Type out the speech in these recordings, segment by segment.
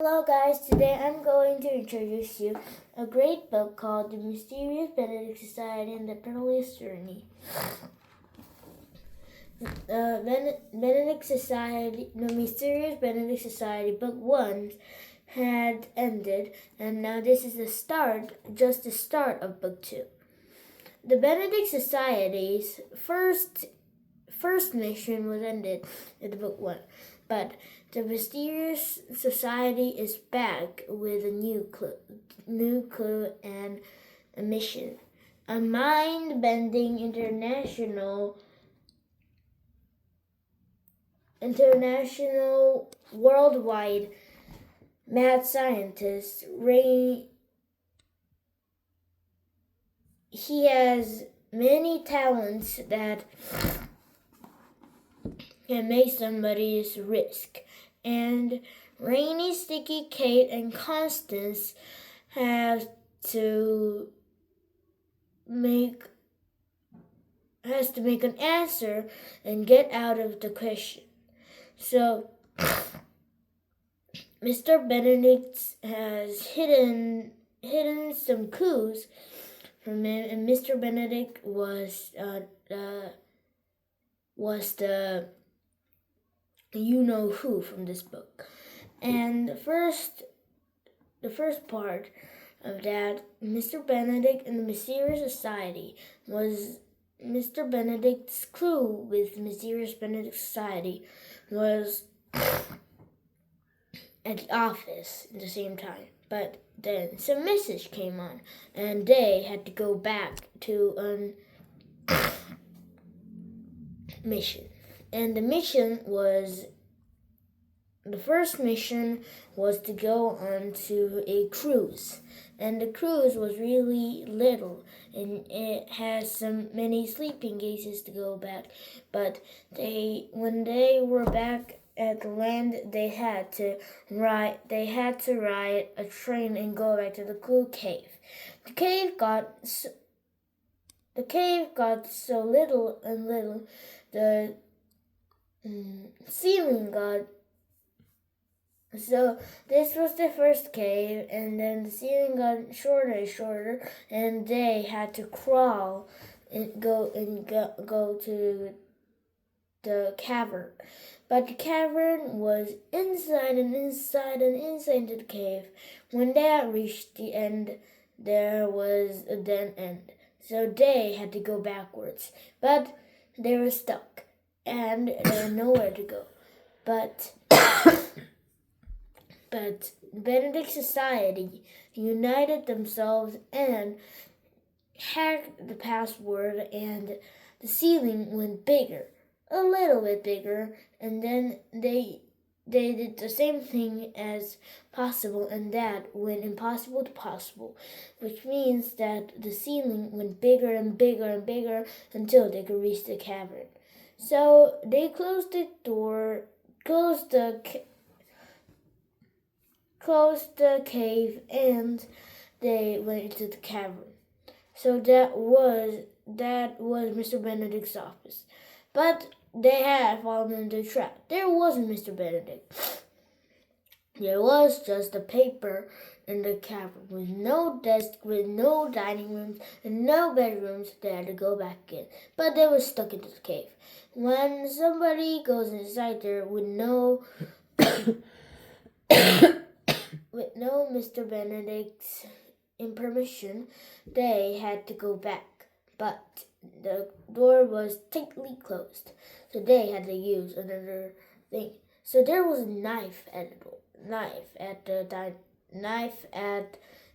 Hello guys, today I'm going to introduce you a great book called The Mysterious Benedict Society and the Perlious Journey. The Mysterious Benedict Society, Book 1 had ended, and now this is the start of Book 2. The Benedict Society's first mission was ended in the Book 1, but the Mysterious Society is back with a new clue and a mission. A mind-bending international worldwide mad scientist, he has many talents that can make somebody's risk. And Rainy, Sticky, Kate, and Constance has to make an answer and get out of the question. So Mr. Benedict has hidden some clues from him, and Mr. Benedict was the you-know-who from this book. And the first part of that, Mr. Benedict and the Mysterious Society, was Mr. Benedict's clue with the Mysterious Benedict Society was at the office at the same time. But then some message came on, and they had to go back to a mission. And the first mission was to go on to a cruise. And the cruise was really little, and it has many sleeping cases to go back. But when they were back at the land, they had to ride a train and go back to the cool cave. The cave got so little and little, the ceiling got. So this was the first cave, and then the ceiling got shorter and shorter, and they had to crawl and go to the cavern. But the cavern was inside and inside and inside the cave. When they had reached the end, there was a dead end. So they had to go backwards. But they were stuck, and they had nowhere to go. But Benedict Society united themselves and hacked the password, and the ceiling went bigger, a little bit bigger, and then they did the same thing as possible, and that went impossible to possible, which means that the ceiling went bigger and bigger and bigger until they could reach the cavern. So they closed the door, closed the cave, and they went into the cavern. So that was Mr. Benedict's office. But they had fallen into the trap. There wasn't Mr. Benedict. There was just a paper in the cavern with no desk, with no dining rooms, and no bedrooms. They had to go back in. But they were stuck into the cave. When somebody goes inside there with no Mr. Benedict's permission, they had to go back. But the door was tightly closed, so they had to use another thing. So there was a knife at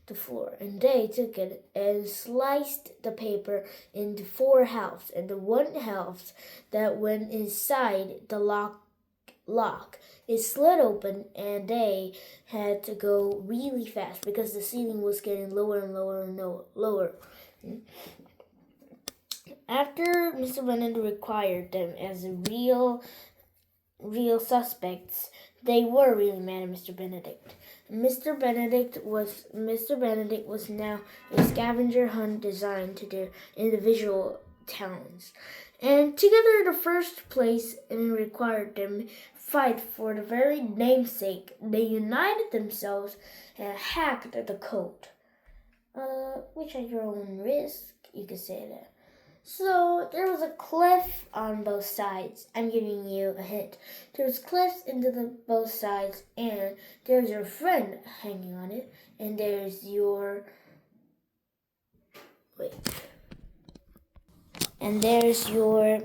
the floor, and they took it and sliced the paper into 4 halves, and the one half that went inside the lock, it slid open, and they had to go really fast because the ceiling was getting lower and lower and lower. After Mr. Benedict required them as real suspects, they were really mad at Mr. Benedict. Mr. Benedict was now a scavenger hunt designed to their individual talents. And together the first place and required them fight for the very namesake. They united themselves and hacked the code. Which at your own risk, you could say that. So there was a cliff on both sides. I'm giving you a hint. There's cliffs into both sides, and there's your friend hanging on it, and there's your and there's your